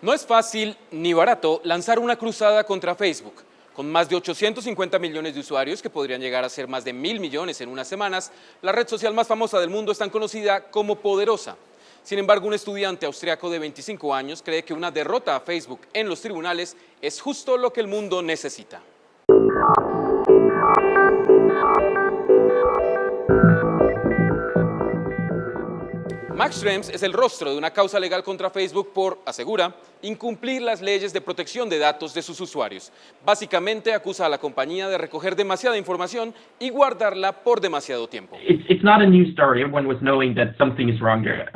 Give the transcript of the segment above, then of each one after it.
No es fácil ni barato lanzar una cruzada contra Facebook. Con más de 850 millones de usuarios, que podrían llegar a ser más de 1.000 millones en unas semanas, la red social más famosa del mundo es tan conocida como poderosa. Sin embargo, un estudiante austriaco de 25 años cree que una derrota a Facebook en los tribunales es justo lo que el mundo necesita. Max Schrems es el rostro de una causa legal contra Facebook por, asegura, incumplir las leyes de protección de datos de sus usuarios. Básicamente acusa a la compañía de recoger demasiada información y guardarla por demasiado tiempo. It's not a new story. Everyone was knowing that something is wrong there.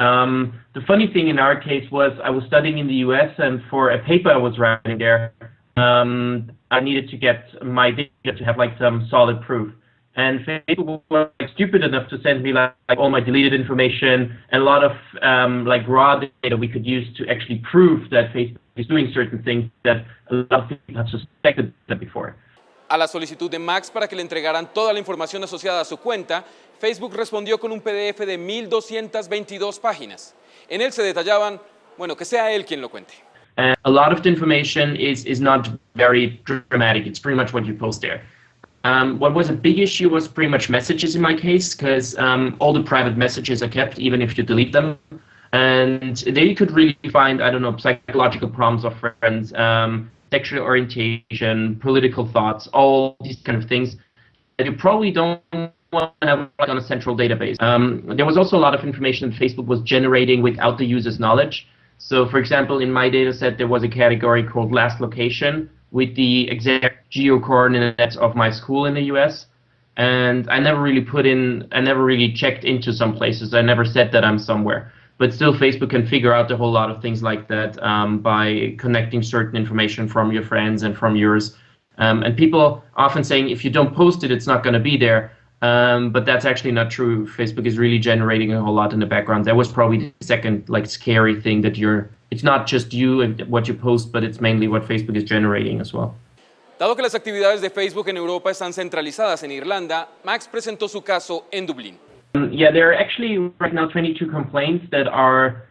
The funny thing in our case was I was studying in the US, and for a paper I was writing there, I needed to get my data to have like some solid proof. And Facebook was stupid enough to send me like all my deleted information and a lot of like raw data we could use to actually prove that Facebook is doing certain things that a lot of people have suspected that before. A la solicitud de Max para que le entregaran toda la información asociada a su cuenta, Facebook respondió con un PDF de 1.222 páginas. En él se detallaban, bueno, que sea él quien lo cuente. A lot of the information is not very dramatic. It's pretty much what you post there. What was a big issue was pretty much messages in my case, because all the private messages are kept, even if you delete them. And there you could really find, I don't know, psychological problems of friends, sexual orientation, political thoughts, all these kind of things that you probably don't want to have like on a central database. There was also a lot of information that Facebook was generating without the user's knowledge. So, for example, in my data set, there was a category called last location, with the exact geo-coordinates of my school in the US. And I never really checked into some places. I never said that I'm somewhere. But still, Facebook can figure out a whole lot of things like that by connecting certain information from your friends and from yours. And people often saying, if you don't post it, it's not going to be there. But that's actually not true. Facebook is really generating a whole lot in the background. That was probably the second like scary thing, that it's not just you and what you post, but it's mainly what Facebook is generating as well. Dado que las actividades de Facebook en Europa están centralizadas en Irlanda, Max presentó su caso en Dublín. Yeah, there are actually right now 22 complaints that are,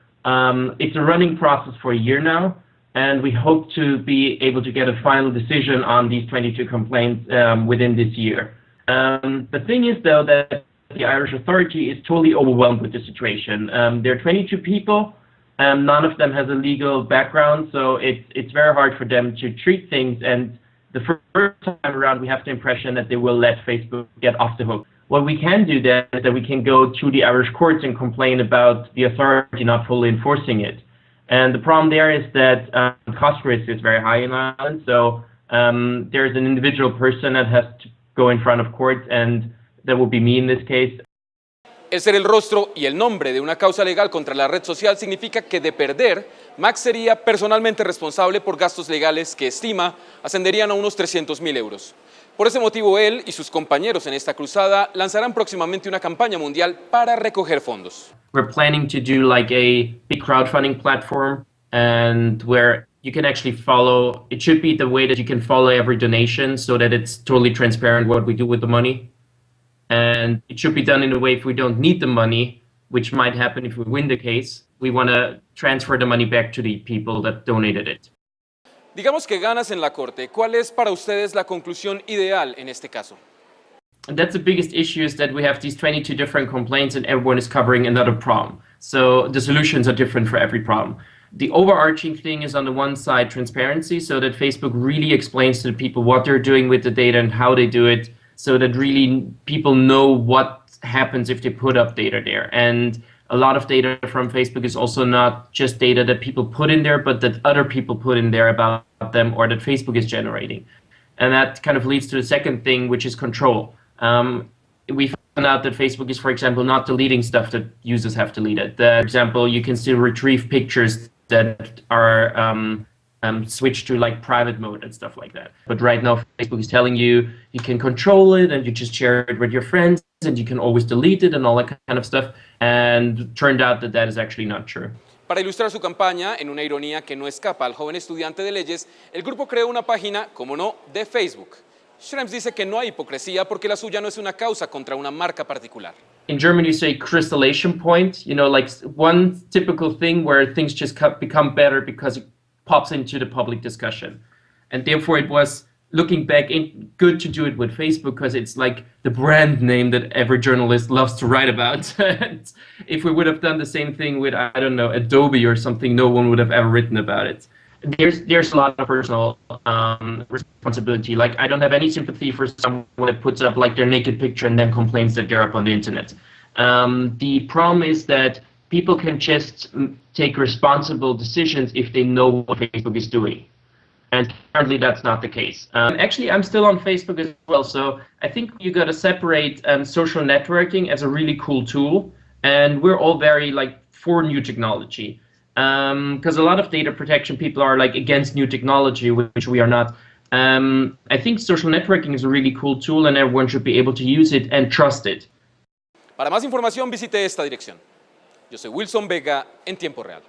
it's a running process for a year now, and we hope to be able to get a final decision on these 22 complaints within this year. The thing is, though, that the Irish authority is totally overwhelmed with the situation. There are 22 people. None of them has a legal background, so it's very hard for them to treat things. And the first time around, we have the impression that they will let Facebook get off the hook. What we can do then is that we can go to the Irish courts and complain about the authority not fully enforcing it. And the problem there is that cost risk is very high in Ireland, so there's an individual person that has to go in front of court, and that would be me in this case. El ser el rostro y el nombre de una causa legal contra la red social significa que, de perder, Max sería personalmente responsable por gastos legales que estima ascenderían a unos 300.000 euros. Por ese motivo, él y sus compañeros en esta cruzada lanzarán próximamente una campaña mundial para recoger fondos. We're planning to do like a big crowdfunding platform, and where you can actually follow, it should be the way that you can follow every donation so that it's totally transparent what we do with the money. And it should be done in a way, if we don't need the money, which might happen if we win the case, we want to transfer the money back to the people that donated it. Digamos que ganas en la corte. ¿Cuál es para ustedes la conclusión ideal en este caso? And that's the biggest issue, is that we have these 22 different complaints and everyone is covering another problem. So the solutions are different for every problem. The overarching thing is, on the one side, transparency, so that Facebook really explains to the people what they're doing with the data and how they do it, so that really people know what happens if they put up data there. And a lot of data from Facebook is also not just data that people put in there, but that other people put in there about them, or that Facebook is generating. And that kind of leads to the second thing, which is control. We found out that Facebook is, for example, not deleting stuff that users have deleted. For example, you can still retrieve pictures that are switch to like private mode and stuff like that. But right now, Facebook is telling you you can control it, and you just share it with your friends, and you can always delete it and all that kind of stuff. And it turned out that that is actually not true. Para ilustrar su campaña, en una ironía que no escapa al joven estudiante de leyes, el grupo creó una página, como no, de Facebook. Schrems dice que no hay hipocresía porque la suya no es una causa contra una marca particular. In Germany, you say crystallization point, you know, like one typical thing where things just become better because pops into the public discussion. And therefore it was, looking back, good to do it with Facebook because it's like the brand name that every journalist loves to write about. If we would have done the same thing with, I don't know, Adobe or something, no one would have ever written about it. There's a lot of personal responsibility. Like, I don't have any sympathy for someone that puts up like their naked picture and then complains that they're up on the internet. The problem is that people can just take responsible decisions if they know what Facebook is doing. And currently that's not the case. Actually, I'm still on Facebook as well, so I think you got to separate social networking as a really cool tool, and we're all very like for new technology. Because a lot of data protection people are like against new technology, which we are not. I think social networking is a really cool tool and everyone should be able to use it and trust it. Para más información visite esta dirección. Yo soy Wilson Vega en Tiempo Real.